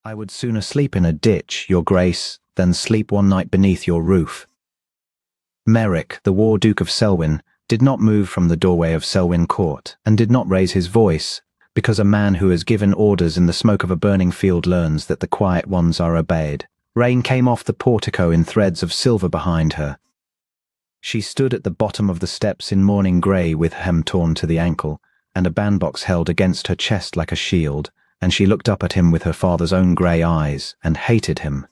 I would sooner sleep in a ditch, your grace, than sleep one night beneath your roof. Merrick, the War Duke of Selwyn, did not move from the doorway of Selwyn Court, and did not raise his voice, because a man who has given orders in the smoke of a burning field learns that the quiet ones are obeyed. Rain came off the portico in threads of silver behind her. She stood at the bottom of the steps in morning grey with hem torn to the ankle, and a bandbox held against her chest like a shield, and she looked up at him with her father's own grey eyes, and hated him.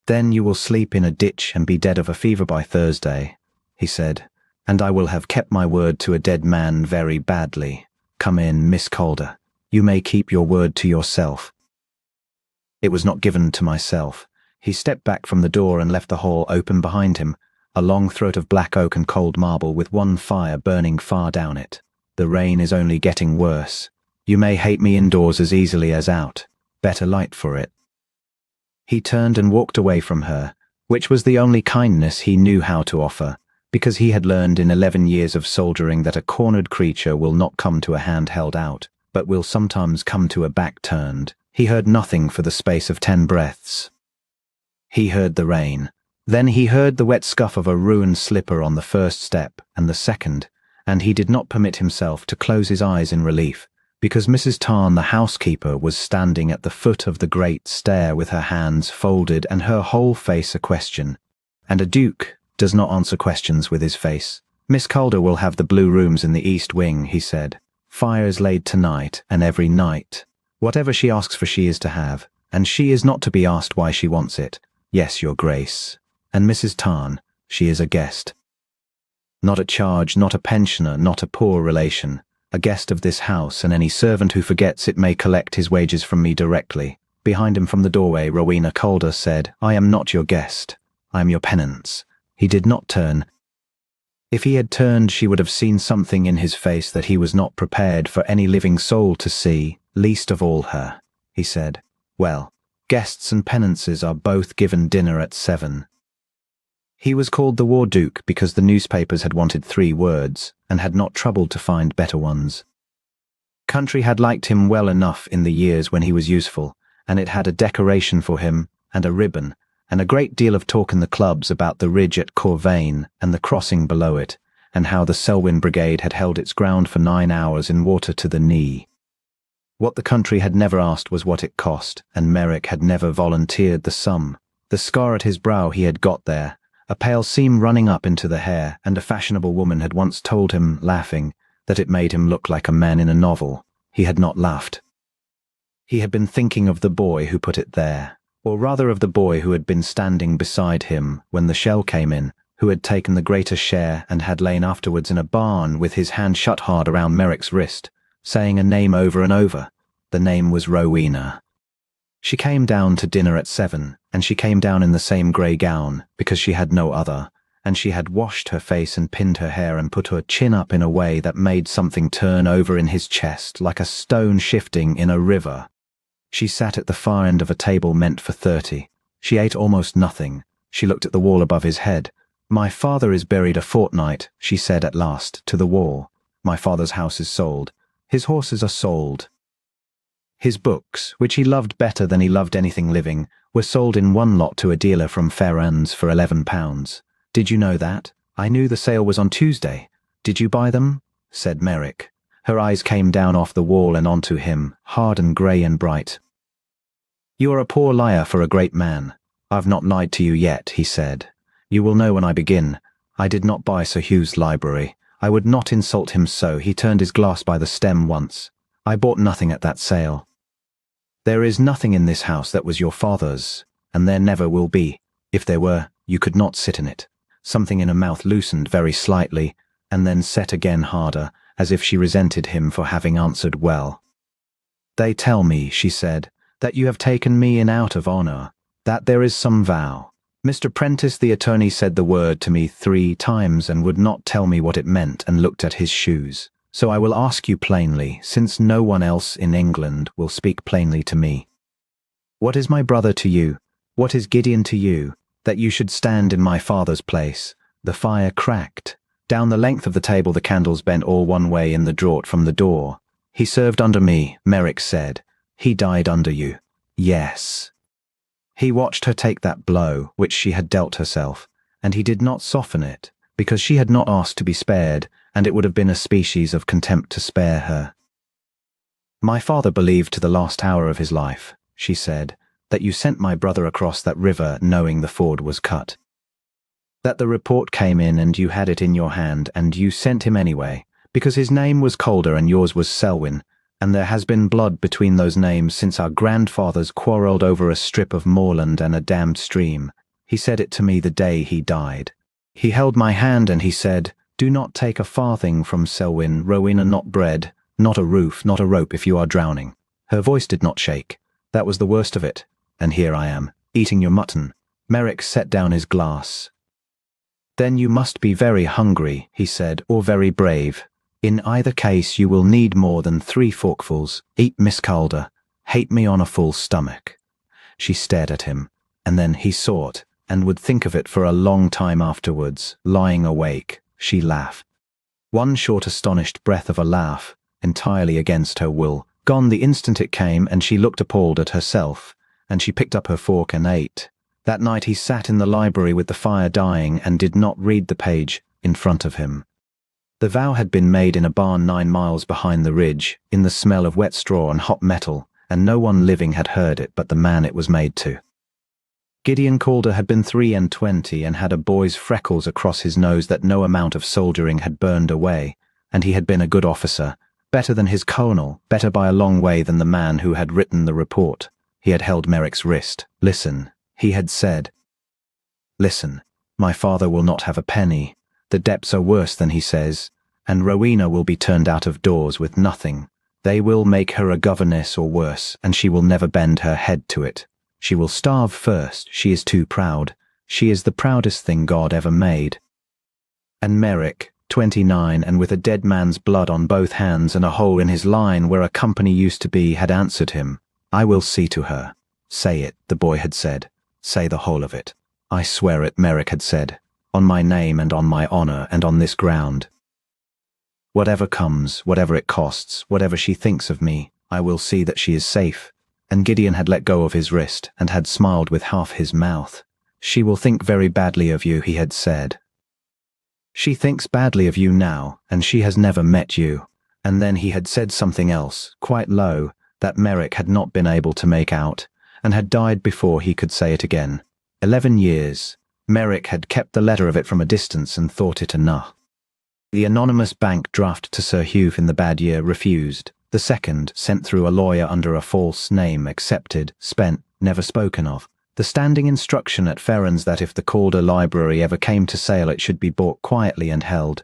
"Then you will sleep in a ditch and be dead of a fever by Thursday," he said, "and I will have kept my word to a dead man very badly. Come in, Miss Calder. You may keep your word to yourself." It was not given to myself. He stepped back from the door and left the hall open behind him, a long throat of black oak and cold marble with one fire burning far down it. "The rain is only getting worse. You may hate me indoors as easily as out. Better light for it." He turned and walked away from her, which was the only kindness he knew how to offer, because he had learned in 11 years of soldiering that a cornered creature will not come to a hand held out, but will sometimes come to a back turned. He heard nothing for the space of 10 breaths. He heard the rain. Then he heard the wet scuff of a ruined slipper on the first step and the second, and he did not permit himself to close his eyes in relief, because Mrs. Tarn, the housekeeper, was standing at the foot of the great stair with her hands folded and her whole face a question. And a duke does not answer questions with his face. "Miss Calder will have the blue rooms in the east wing," he said. "Fires laid tonight and every night. Whatever she asks for she is to have, and she is not to be asked why she wants it. Yes, your grace. And Mrs. Tarn, she is a guest. Not a charge, not a pensioner, not a poor relation. A guest of this house, and any servant who forgets it may collect his wages from me directly." Behind him from the doorway, Rowena Calder said, "I am not your guest. I am your penance." He did not turn. If he had turned, she would have seen something in his face that he was not prepared for any living soul to see, least of all her. He said, "Well, guests and penances are both given dinner at 7. He was called the War Duke because the newspapers had wanted 3 words, and had not troubled to find better ones. Country had liked him well enough in the years when he was useful, and it had a decoration for him, and a ribbon, and a great deal of talk in the clubs about the ridge at Corvain and the crossing below it, and how the Selwyn Brigade had held its ground for 9 hours in water to the knee. What the country had never asked was what it cost, and Merrick had never volunteered the sum. The scar at his brow he had got there, a pale seam running up into the hair, and a fashionable woman had once told him, laughing, that it made him look like a man in a novel. He had not laughed. He had been thinking of the boy who put it there, or rather of the boy who had been standing beside him when the shell came in, who had taken the greater share and had lain afterwards in a barn with his hand shut hard around Merrick's wrist, saying a name over and over. The name was Rowena. She came down to dinner at 7, and she came down in the same grey gown, because she had no other, and she had washed her face and pinned her hair and put her chin up in a way that made something turn over in his chest like a stone shifting in a river. She sat at the far end of a table meant for 30. She ate almost nothing. She looked at the wall above his head. "My father is buried a fortnight," she said at last, to the wall. "My father's house is sold. His horses are sold. His books, which he loved better than he loved anything living, were sold in one lot to a dealer from Ferrans for £11. Did you know that? I knew the sale was on Tuesday. Did you buy them?" said Merrick. Her eyes came down off the wall and onto him, hard and grey and bright. "You are a poor liar for a great man. I've not lied to you yet," he said. "You will know when I begin. I did not buy Sir Hugh's library. I would not insult him so. He turned his glass by the stem once. I bought nothing at that sale. There is nothing in this house that was your father's, and there never will be. If there were, you could not sit in it." Something in her mouth loosened very slightly, and then set again harder, as if she resented him for having answered well. "They tell me," she said, "that you have taken me in out of honour, that there is some vow. Mr. Prentice the attorney said the word to me 3 times and would not tell me what it meant, and looked at his shoes. So I will ask you plainly, since no one else in England will speak plainly to me. What is my brother to you? What is Gideon to you, that you should stand in my father's place?" The fire cracked. Down the length of the table the candles bent all one way in the draught from the door. "He served under me," Merrick said. "He died under you. Yes. He watched her take that blow, which she had dealt herself, and he did not soften it, because she had not asked to be spared, and it would have been a species of contempt to spare her. My father believed to the last hour of his life, she said, that you sent my brother across that river knowing the ford was cut. That the report came in and you had it in your hand and you sent him anyway, because his name was Calder and yours was Selwyn, and there has been blood between those names since our grandfathers quarrelled over a strip of moorland and a dammed stream. He said it to me the day he died. He held my hand and he said, "Do not take a farthing from Selwyn, Rowena, not bread, not a roof, not a rope if you are drowning." Her voice did not shake. That was the worst of it. And here I am, eating your mutton. Merrick set down his glass. "Then you must be very hungry," he said, "or very brave. In either case you will need more than 3 forkfuls. Eat, Miss Calder. Hate me on a full stomach." She stared at him, and then he saw it, and would think of it for a long time afterwards, lying awake. She laughed. One short astonished breath of a laugh, entirely against her will, gone the instant it came, and she looked appalled at herself, and she picked up her fork and ate. That night he sat in the library with the fire dying and did not read the page in front of him. The vow had been made in a barn 9 miles behind the ridge, in the smell of wet straw and hot metal, and no one living had heard it but the man it was made to. Gideon Calder had been 23 and had a boy's freckles across his nose that no amount of soldiering had burned away, and he had been a good officer, better than his colonel, better by a long way than the man who had written the report. He had held Merrick's wrist. "Listen," he had said. "Listen, my father will not have a penny. The debts are worse than he says, and Rowena will be turned out of doors with nothing. They will make her a governess or worse, and she will never bend her head to it. She will starve first. She is too proud. She is the proudest thing God ever made." And Merrick, 29 and with a dead man's blood on both hands and a hole in his line where a company used to be, had answered him, "I will see to her." "Say it," the boy had said. "Say the whole of it." "I swear it," Merrick had said, "on my name and on my honor and on this ground. Whatever comes, whatever it costs, whatever she thinks of me, I will see that she is safe." And Gideon had let go of his wrist and had smiled with half his mouth. "She will think very badly of you," he had said. "She thinks badly of you now, and she has never met you." And then he had said something else, quite low, that Merrick had not been able to make out, and had died before he could say it again. 11 years. Merrick had kept the letter of it from a distance and thought it enough. The anonymous bank draft to Sir Hugh in the bad year refused. The second, sent through a lawyer under a false name, accepted, spent, never spoken of. The standing instruction at Ferrens that if the Calder library ever came to sale it should be bought quietly and held.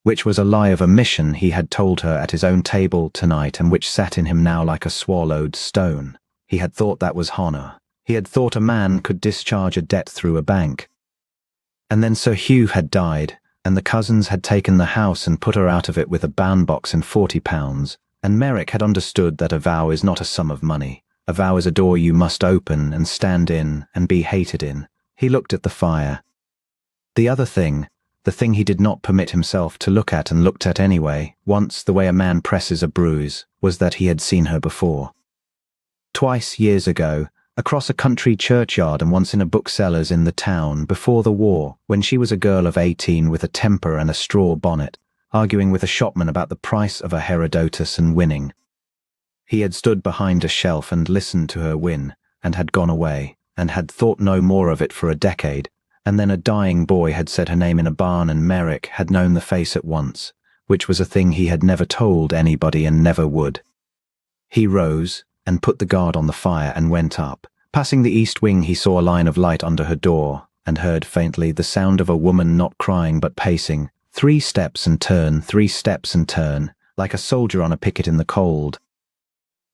Which was a lie of omission he had told her at his own table tonight, and which sat in him now like a swallowed stone. He had thought that was honour. He had thought a man could discharge a debt through a bank. And then Sir Hugh had died, and the cousins had taken the house and put her out of it with a bandbox and £40, and Merrick had understood that a vow is not a sum of money. A vow is a door you must open and stand in and be hated in. He looked at the fire. The other thing, the thing he did not permit himself to look at and looked at anyway, once the way a man presses a bruise, was that he had seen her before. Twice years ago, across a country churchyard, and once in a bookseller's in the town before the war, when she was a girl of 18 with a temper and a straw bonnet, arguing with a shopman about the price of a Herodotus and winning. He had stood behind a shelf and listened to her win, and had gone away, and had thought no more of it for a decade, and then a dying boy had said her name in a barn, and Merrick had known the face at once, which was a thing he had never told anybody and never would. He rose and put the guard on the fire and went up. Passing the east wing he saw a line of light under her door, and heard faintly the sound of a woman not crying but pacing, 3 steps and turn, 3 steps and turn, like a soldier on a picket in the cold.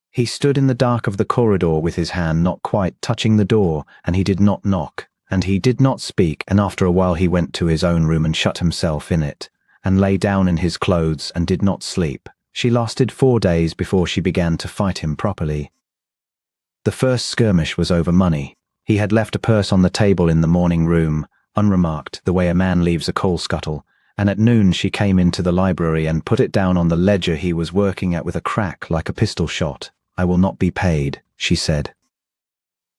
He stood in the dark of the corridor with his hand not quite touching the door, and he did not knock, and he did not speak, and after a while he went to his own room and shut himself in it, and lay down in his clothes and did not sleep. She lasted 4 days before she began to fight him properly. The first skirmish was over money. He had left a purse on the table in the morning room, unremarked, the way a man leaves a coal scuttle, and at noon she came into the library and put it down on the ledger he was working at with a crack like a pistol shot. I will not be paid, she said.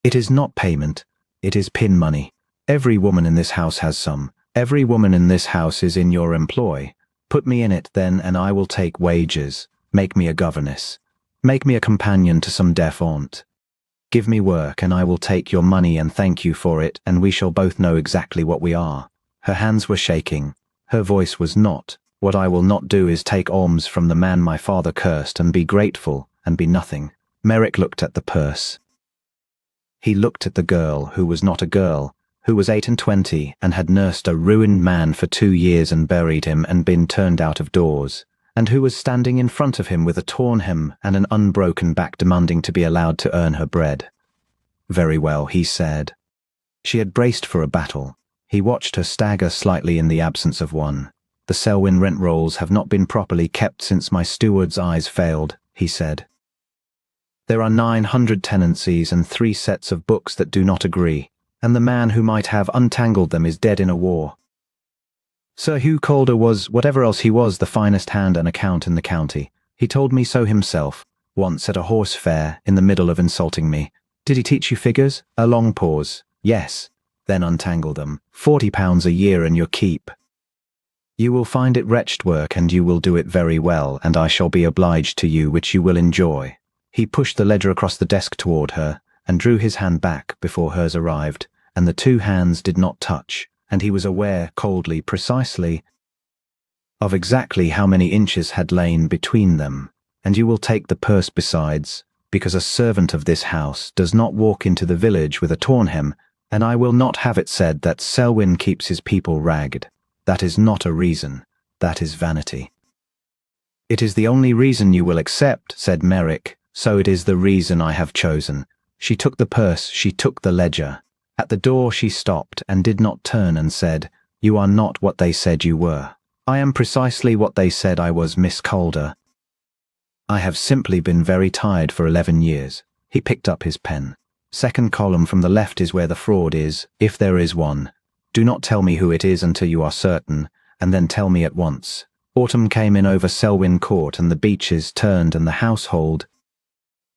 It is not payment, it is pin money. Every woman in this house has some. Every woman in this house is in your employ. Put me in it then, and I will take wages. Make me a governess. Make me a companion to some deaf aunt. Give me work, and I will take your money and thank you for it, and we shall both know exactly what we are. Her hands were shaking. Her voice was not. What I will not do is take alms from the man my father cursed and be grateful and be nothing. Merrick looked at the purse. He looked at the girl who was not a girl, who was 28 and had nursed a ruined man for 2 years and buried him and been turned out of doors, and who was standing in front of him with a torn hem and an unbroken back demanding to be allowed to earn her bread. Very well, he said. She had braced for a battle. He watched her stagger slightly in the absence of one. The Selwyn rent rolls have not been properly kept since my steward's eyes failed, he said. There are 900 tenancies and 3 sets of books that do not agree, and the man who might have untangled them is dead in a war. Sir Hugh Calder was, whatever else he was, the finest hand and account in the county. He told me so himself, once at a horse fair, in the middle of insulting me. Did he teach you figures? A long pause. Yes. Then untangle them. £40 a year and your keep. You will find it wretched work, and you will do it very well, and I shall be obliged to you, which you will enjoy. He pushed the ledger across the desk toward her, and drew his hand back before hers arrived, and the 2 hands did not touch, and he was aware, coldly, precisely, of exactly how many inches had lain between them. And you will take the purse besides, because a servant of this house does not walk into the village with a torn hem, and I will not have it said that Selwyn keeps his people ragged. That is not a reason. That is vanity. It is the only reason you will accept, said Merrick, so it is the reason I have chosen. She took the purse, she took the ledger. At the door she stopped and did not turn and said, You are not what they said you were. I am precisely what they said I was, Miss Calder. I have simply been very tired for 11 years. He picked up his pen. Second column from the left is where the fraud is, if there is one. Do not tell me who it is until you are certain, and then tell me at once. Autumn came in over Selwyn Court, and the beeches turned, and the household,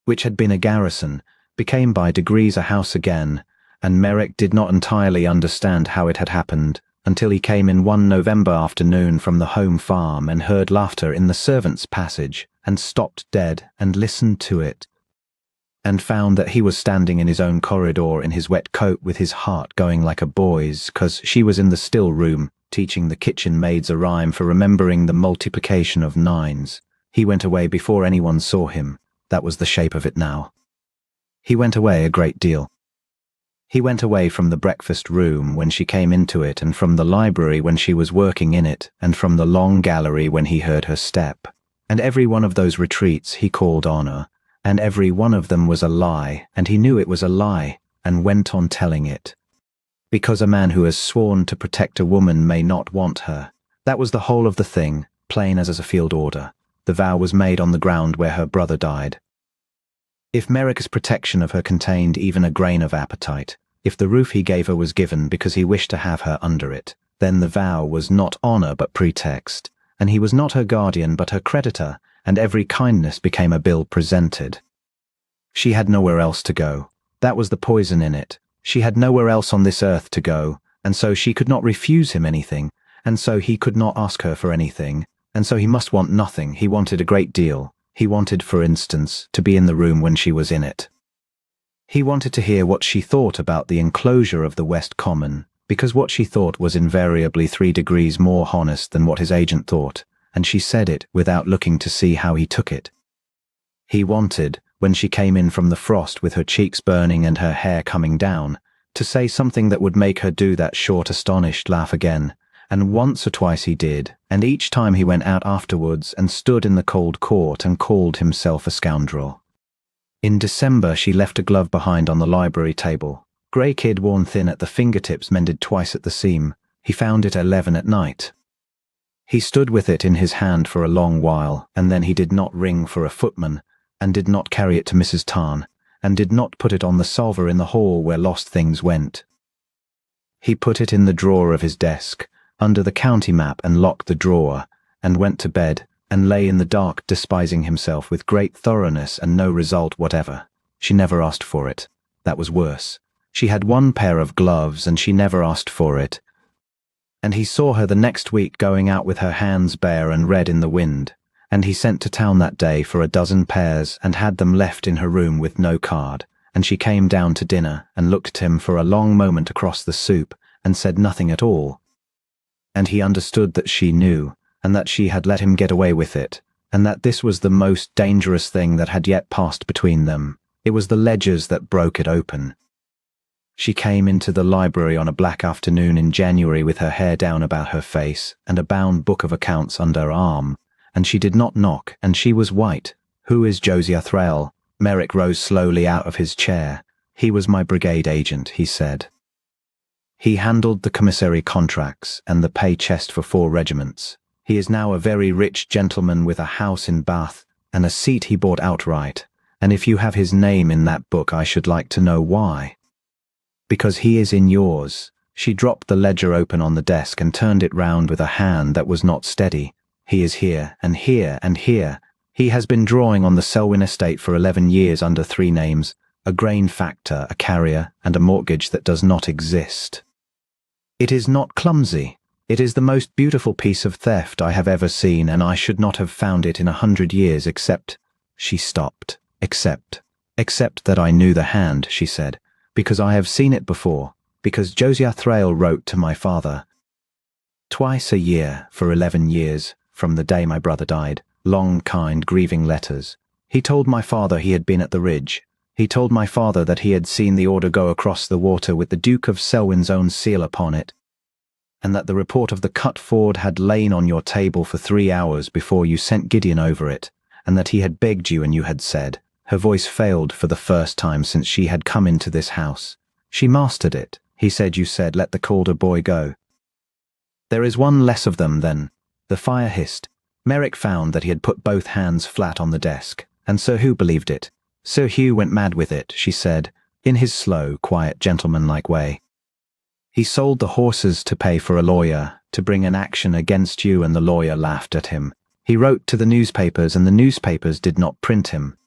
which had been a garrison, became by degrees a house again, and Merrick did not entirely understand how it had happened, until he came in one November afternoon from the home farm and heard laughter in the servants' passage, and stopped dead and listened to it, and found that he was standing in his own corridor in his wet coat with his heart going like a boy's, 'cause she was in the still room, teaching the kitchen maids a rhyme for remembering the multiplication of 9s. He went away before anyone saw him. That was the shape of it now. He went away a great deal. He went away from the breakfast room when she came into it, and from the library when she was working in it, and from the long gallery when he heard her step. And every one of those retreats he called honor, and every one of them was a lie, and he knew it was a lie, and went on telling it. Because a man who has sworn to protect a woman may not want her. That was the whole of the thing, plain as a field order. The vow was made on the ground where her brother died. If Merrick's protection of her contained even a grain of appetite, if the roof he gave her was given because he wished to have her under it, then the vow was not honor but pretext, and he was not her guardian but her creditor, and every kindness became a bill presented. She had nowhere else to go. That was the poison in it. She had nowhere else on this earth to go, and so she could not refuse him anything, and so he could not ask her for anything, and so he must want nothing. He wanted a great deal. He wanted, for instance, to be in the room when she was in it. He wanted to hear what she thought about the enclosure of the West Common, because what she thought was invariably 3 degrees more honest than what his agent thought, and she said it without looking to see how he took it. He wanted, when she came in from the frost with her cheeks burning and her hair coming down, to say something that would make her do that short, astonished laugh again, and once or twice he did, and each time he went out afterwards and stood in the cold court and called himself a scoundrel. In December she left a glove behind on the library table. Grey kid worn thin at the fingertips, mended twice at the seam. He found it 11 at night. He stood with it in his hand for a long while, and then he did not ring for a footman, and did not carry it to Mrs. Tarn, and did not put it on the salver in the hall where lost things went. He put it in the drawer of his desk, under the county map, and locked the drawer, and went to bed, and lay in the dark despising himself with great thoroughness and no result whatever. She never asked for it. That was worse. She had one pair of gloves and she never asked for it. And he saw her the next week going out with her hands bare and red in the wind, and he sent to town that day for a dozen pairs and had them left in her room with no card, and she came down to dinner and looked at him for a long moment across the soup and said nothing at all. And he understood that she knew, and that she had let him get away with it, and that this was the most dangerous thing that had yet passed between them. It was the ledgers that broke it open. She came into the library on a black afternoon in January with her hair down about her face and a bound book of accounts under her arm, and she did not knock, and she was white. "Who is Josiah Thrale?" Merrick rose slowly out of his chair. "He was my brigade agent," he said. "He handled the commissary contracts and the pay chest for 4 regiments. He is now a very rich gentleman with a house in Bath and a seat he bought outright, and if you have his name in that book I should like to know why." "Because he is in yours." She dropped the ledger open on the desk and turned it round with a hand that was not steady. "He is here, and here, and here. He has been drawing on the Selwyn estate for 11 years under 3 names, a grain factor, a carrier, and a mortgage that does not exist. It is not clumsy. It is the most beautiful piece of theft I have ever seen, and I should not have found it in 100 years except—" She stopped. Except that I knew the hand," she said, "because I have seen it before, because Josiah Thrale wrote to my father twice a year for 11 years, from the day my brother died, long, kind, grieving letters. He told my father he had been at the Ridge. He told my father that he had seen the order go across the water with the Duke of Selwyn's own seal upon it, and that the report of the cut ford had lain on your table for 3 hours before you sent Gideon over it, and that he had begged you and you had said—" Her voice failed for the first time since she had come into this house. "She mastered it. He said you said, 'Let the Calder boy go.'" "There is one less of them, then." The fire hissed. Merrick found that he had put both hands flat on the desk, and Sir Hugh believed it. "Sir Hugh went mad with it," she said, in his slow, quiet, gentlemanlike way. "He sold the horses to pay for a lawyer, to bring an action against you, and the lawyer laughed at him. He wrote to the newspapers, and the newspapers did not print him.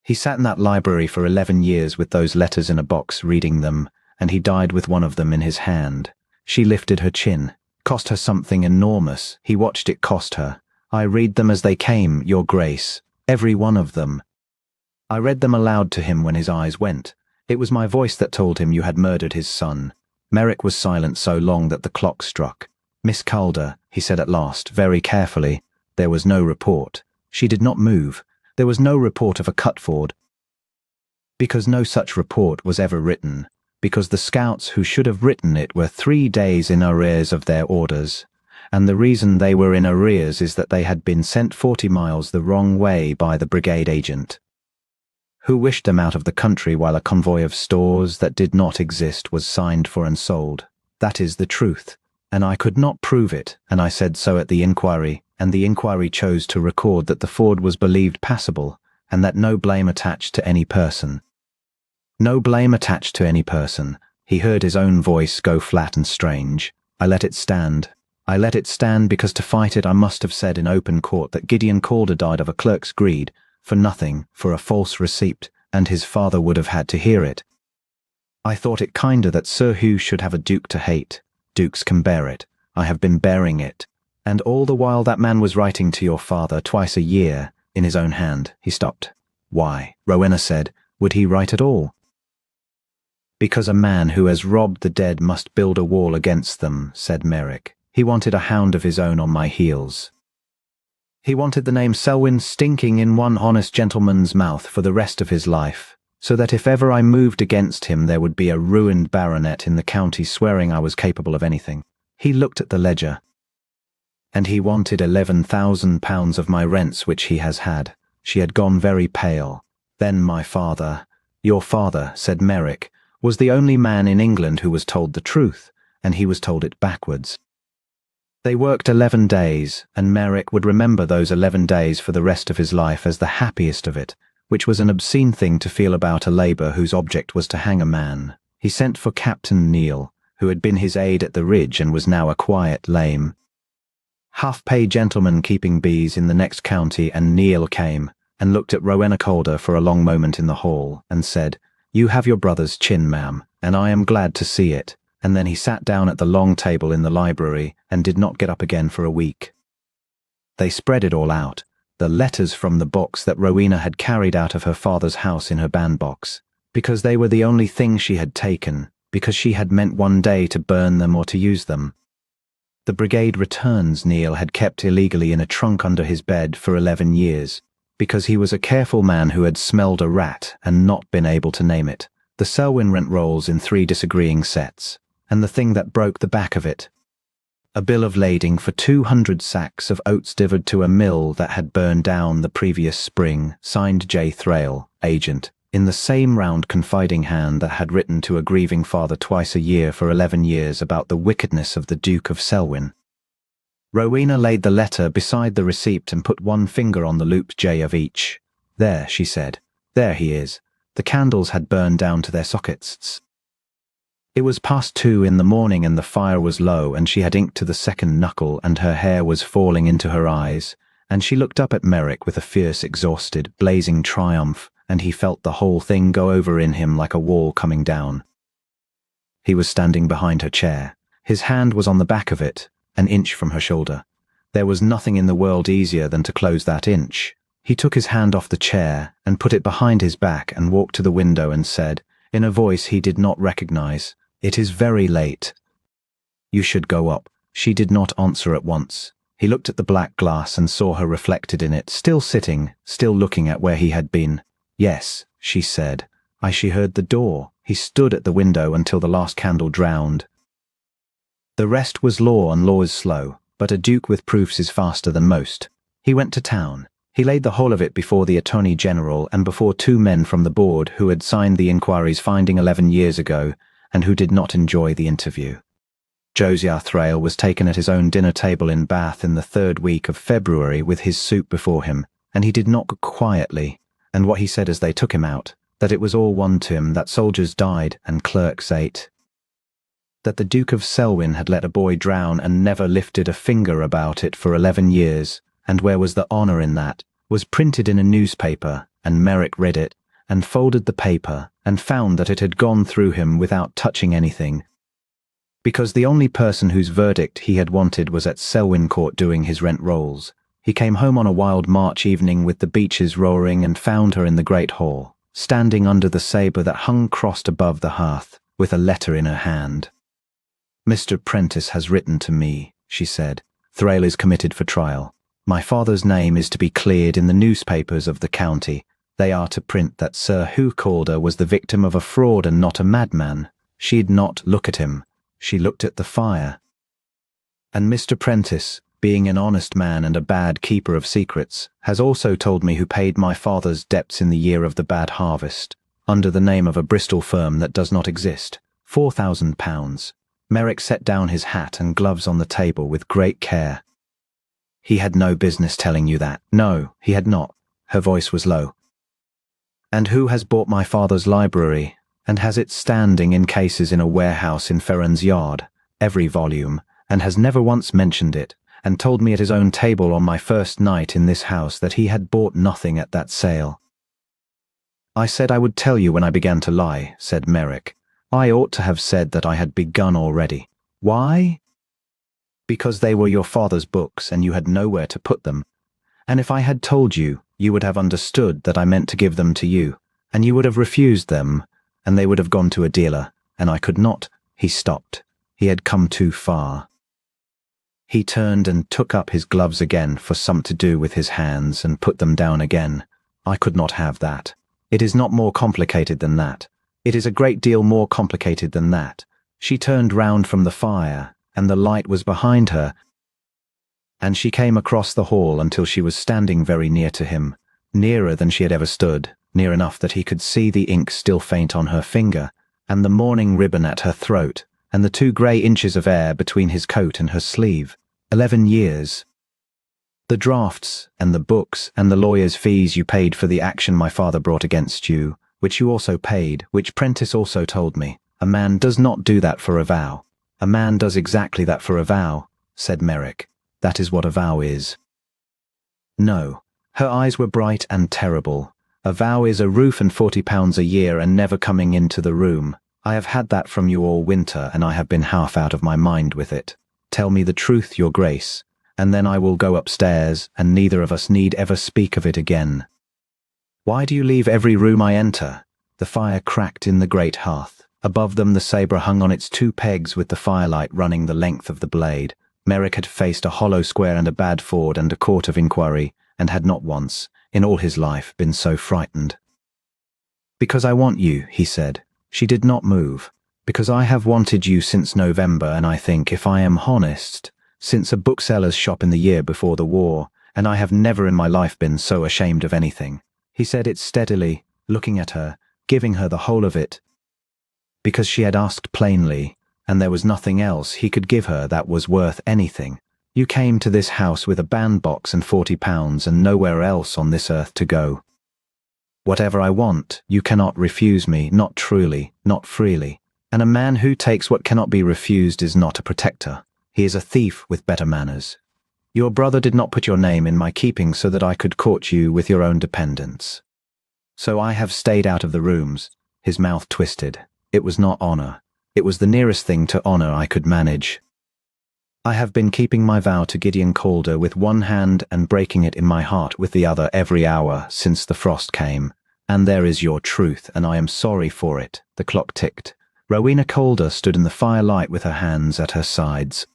He sat in that library for 11 years with those letters in a box reading them, and he died with one of them in his hand." She lifted her chin. "Cost her something enormous. He watched it cost her. I read them as they came, Your Grace, every one of them. I read them aloud to him when his eyes went. It was my voice that told him you had murdered his son." Merrick was silent so long that the clock struck. "Miss Calder," he said at last, very carefully, "there was no report." She did not move. "There was no report of a cut ford, because no such report was ever written, because the scouts who should have written it were 3 days in arrears of their orders, and the reason they were in arrears is that they had been sent 40 miles the wrong way by the brigade agent, who wished them out of the country while a convoy of stores that did not exist was signed for and sold. That is the truth, and I could not prove it, and I said so at the inquiry, and the inquiry chose to record that the ford was believed passable, and that no blame attached to any person. No blame attached to any person." He heard his own voice go flat and strange. "I let it stand. I let it stand because to fight it I must have said in open court that Gideon Calder died of a clerk's greed, for nothing, for a false receipt, and his father would have had to hear it. I thought it kinder that Sir Hugh should have a duke to hate. Dukes can bear it. I have been bearing it. And all the while that man was writing to your father twice a year, in his own hand." He stopped. "Why?" Rowena said. "Would he write at all?" "Because a man who has robbed the dead must build a wall against them," said Merrick. "He wanted a hound of his own on my heels. He wanted the name Selwyn stinking in one honest gentleman's mouth for the rest of his life, so that if ever I moved against him there would be a ruined baronet in the county swearing I was capable of anything. He looked at the ledger. And he wanted £11,000 of my rents which he has had." She had gone very pale. "Then my father—" "Your father," said Merrick, "was the only man in England who was told the truth, and he was told it backwards. They worked 11 days, and Merrick would remember those 11 days for the rest of his life as the happiest of it, which was an obscene thing to feel about a labour whose object was to hang a man. He sent for Captain Neal, who had been his aide at the Ridge and was now a quiet lame. half-pay gentleman keeping bees in the next county, and Neil came and looked at Rowena Calder for a long moment in the hall and said, "You have your brother's chin, ma'am, and I am glad to see it." And then he sat down at the long table in the library and did not get up again for a week. They spread it all out, the letters from the box that Rowena had carried out of her father's house in her bandbox, because they were the only things she had taken, because she had meant one day to burn them or to use them. The brigade returns Neil had kept illegally in a trunk under his bed for 11 years, because he was a careful man who had smelled a rat and not been able to name it. The Selwyn rent rolls in 3 disagreeing sets, and the thing that broke the back of it. A bill of lading for 200 sacks of oats delivered to a mill that had burned down the previous spring, signed J. Thrale, agent, in the same round confiding hand that had written to a grieving father twice a year for 11 years about the wickedness of the Duke of Selwyn. Rowena laid the letter beside the receipt and put one finger on the looped J of each. "There," she said. "There he is." The candles had burned down to their sockets. It was past 2 in the morning and the fire was low, and she had ink to the second knuckle and her hair was falling into her eyes, and she looked up at Merrick with a fierce, exhausted, blazing triumph, and he felt the whole thing go over in him like a wall coming down. He was standing behind her chair. His hand was on the back of it, an inch from her shoulder. There was nothing in the world easier than to close that inch. He took his hand off the chair and put it behind his back and walked to the window and said, in a voice he did not recognize, "It is very late. You should go up." She did not answer at once. He looked at the black glass and saw her reflected in it, still sitting, still looking at where he had been. "Yes," she said. She heard the door. He stood at the window until the last candle drowned. The rest was law, and law is slow, but a duke with proofs is faster than most. He went to town. He laid the whole of it before the Attorney General and before 2 men from the board who had signed the inquiry's finding 11 years ago and who did not enjoy the interview. Josiah Thrale was taken at his own dinner table in Bath in the 3rd week of February with his soup before him, and he did not go quietly, and what he said as they took him out, that it was all one to him that soldiers died and clerks ate. That the Duke of Selwyn had let a boy drown and never lifted a finger about it for 11 years, and where was the honour in that, was printed in a newspaper, and Merrick read it, and folded the paper, and found that it had gone through him without touching anything. Because the only person whose verdict he had wanted was at Selwyn Court doing his rent rolls. He came home on a wild March evening with the beeches roaring and found her in the great hall, standing under the sabre that hung crossed above the hearth, with a letter in her hand. "Mr. Prentice has written to me," she said. "Thrale is committed for trial. My father's name is to be cleared in the newspapers of the county. They are to print that Sir Hugh Calder was the victim of a fraud and not a madman." She did not look at him. She looked at the fire. "And Mr. Prentice, being an honest man and a bad keeper of secrets, has also told me who paid my father's debts in the year of the bad harvest, under the name of a Bristol firm that does not exist, £4,000. Merrick set down his hat and gloves on the table with great care. "He had no business telling you that." "No, he had not." Her voice was low. "And who has bought my father's library, and has it standing in cases in a warehouse in Ferrens Yard, every volume, and has never once mentioned it, and told me at his own table on my first night in this house that he had bought nothing at that sale?" "I said I would tell you when I began to lie," said Merrick. "I ought to have said that I had begun already." "Why?" "Because they were your father's books and you had nowhere to put them. And if I had told you, you would have understood that I meant to give them to you, and you would have refused them, and they would have gone to a dealer, and I could not." He stopped. He had come too far. He turned and took up his gloves again for something to do with his hands and put them down again. "I could not have that. It is not more complicated than that. It is a great deal more complicated than that." She turned round from the fire, and the light was behind her, and she came across the hall until she was standing very near to him, nearer than she had ever stood, near enough that he could see the ink still faint on her finger, and the mourning ribbon at her throat, and the 2 grey inches of air between his coat and her sleeve. 11 years. "The drafts, and the books, and the lawyer's fees you paid for the action my father brought against you, which you also paid, which Prentice also told me. A man does not do that for a vow." "A man does exactly that for a vow," said Merrick. That is what a vow is. No. Her eyes were bright and terrible. A vow is a roof and £40 a year and never coming into the room. I have had that from you all winter, and I have been half out of my mind with it. Tell me the truth, your grace, and then I will go upstairs, and neither of us need ever speak of it again. Why do you leave every room I enter? The fire cracked in the great hearth. Above them the sabre hung on its 2 pegs with the firelight running the length of the blade. Merrick had faced a hollow square and a bad ford and a court of inquiry, and had not once, in all his life, been so frightened. Because I want you, he said. She did not move. Because I have wanted you since November, and I think, if I am honest, since a bookseller's shop in the year before the war, and I have never in my life been so ashamed of anything. He said it steadily, looking at her, giving her the whole of it. Because she had asked plainly, and there was nothing else he could give her that was worth anything. You came to this house with a bandbox and £40 and nowhere else on this earth to go. Whatever I want, you cannot refuse me, not truly, not freely. And a man who takes what cannot be refused is not a protector. He is a thief with better manners. Your brother did not put your name in my keeping so that I could court you with your own dependents. So I have stayed out of the rooms. His mouth twisted. It was not honor. It was the nearest thing to honor I could manage. I have been keeping my vow to Gideon Calder with one hand and breaking it in my heart with the other every hour since the frost came. And there is your truth, and I am sorry for it. The clock ticked. Rowena Calder stood in the firelight with her hands at her sides.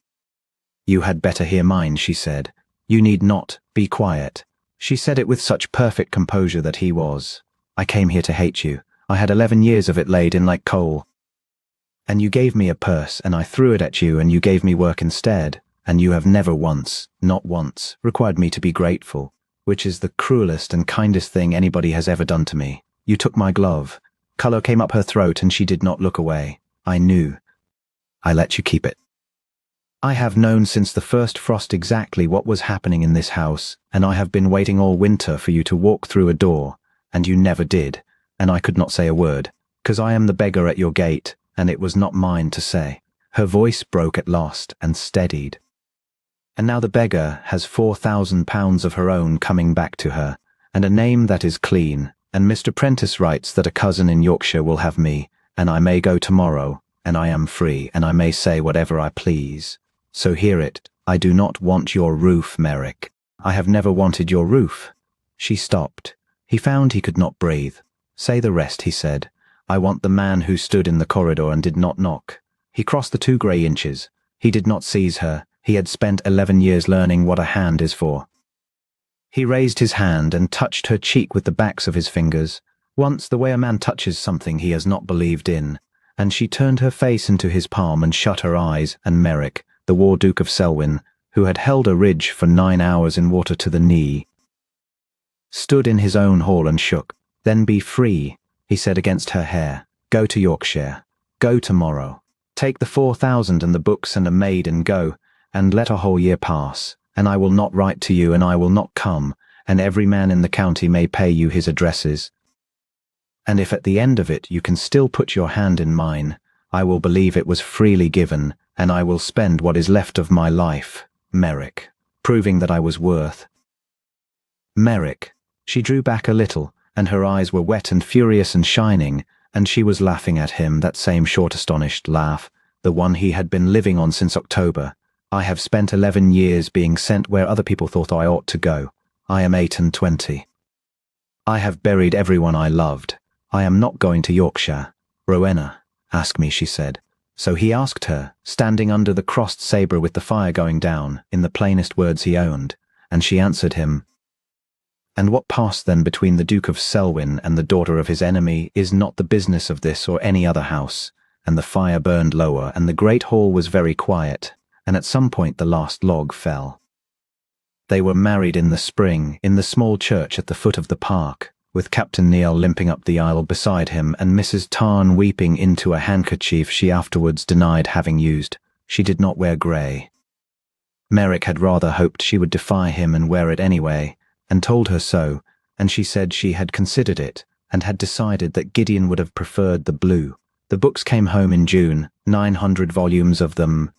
You had better hear mine, she said. You need not be quiet. She said it with such perfect composure that he was. I came here to hate you. I had 11 years of it laid in like coal. And you gave me a purse, and I threw it at you, and you gave me work instead, and you have never once, not once, required me to be grateful, which is the cruelest and kindest thing anybody has ever done to me. You took my glove. Colour came up her throat, and she did not look away. I knew. I let you keep it. I have known since the first frost exactly what was happening in this house, and I have been waiting all winter for you to walk through a door, and you never did, and I could not say a word, 'cause I am the beggar at your gate, and it was not mine to say. Her voice broke at last and steadied. And now the beggar has £4,000 of her own coming back to her, and a name that is clean, and Mr. Prentice writes that a cousin in Yorkshire will have me, and I may go tomorrow, and I am free, and I may say whatever I please. So hear it, I do not want your roof, Merrick. I have never wanted your roof. She stopped. He found he could not breathe. Say the rest, he said. I want the man who stood in the corridor and did not knock. He crossed the 2 grey inches. He did not seize her. He had spent 11 years learning what a hand is for. He raised his hand and touched her cheek with the backs of his fingers, once the way a man touches something he has not believed in, and she turned her face into his palm and shut her eyes, and Merrick, the War Duke of Selwyn, who had held a ridge for 9 hours in water to the knee, stood in his own hall and shook. Then be free, he said against her hair. Go to Yorkshire. Go tomorrow. Take the 4,000 and the books and a maid and go, and let a whole year pass, and I will not write to you, and I will not come, and every man in the county may pay you his addresses. And if at the end of it you can still put your hand in mine, I will believe it was freely given, and I will spend what is left of my life, Merrick, proving that I was worth. Merrick. She drew back a little, and her eyes were wet and furious and shining, and she was laughing at him, that same short astonished laugh, the one he had been living on since October. I have spent 11 years being sent where other people thought I ought to go. I am 28. I have buried everyone I loved. I am not going to Yorkshire. Rowena, ask me, she said. So he asked her, standing under the crossed sabre with the fire going down, in the plainest words he owned, and she answered him. And what passed then between the Duke of Selwyn and the daughter of his enemy is not the business of this or any other house. And the fire burned lower, and the great hall was very quiet, and at some point the last log fell. They were married in the spring, in the small church at the foot of the park, with Captain Neal limping up the aisle beside him and Mrs. Tarn weeping into a handkerchief she afterwards denied having used. She did not wear grey. Merrick had rather hoped she would defy him and wear it anyway, and told her so, and she said she had considered it, and had decided that Gideon would have preferred the blue. The books came home in June, 900 volumes of them,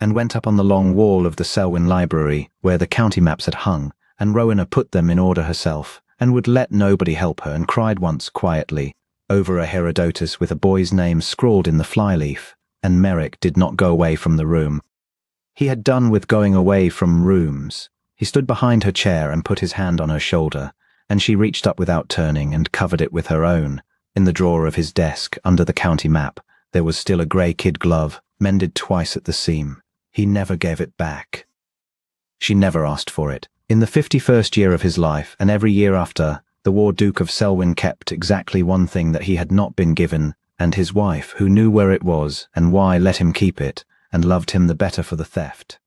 and went up on the long wall of the Selwyn library where the county maps had hung, and Rowena put them in order herself, and would let nobody help her, and cried once quietly over a Herodotus with a boy's name scrawled in the flyleaf, and Merrick did not go away from the room. He had done with going away from rooms. He stood behind her chair and put his hand on her shoulder, and she reached up without turning and covered it with her own. In the drawer of his desk, under the county map, there was still a grey kid glove, mended twice at the seam. He never gave it back. She never asked for it. In the 51st year of his life, and every year after, the War Duke of Selwyn kept exactly one thing that he had not been given, and his wife, who knew where it was and why, let him keep it, and loved him the better for the theft.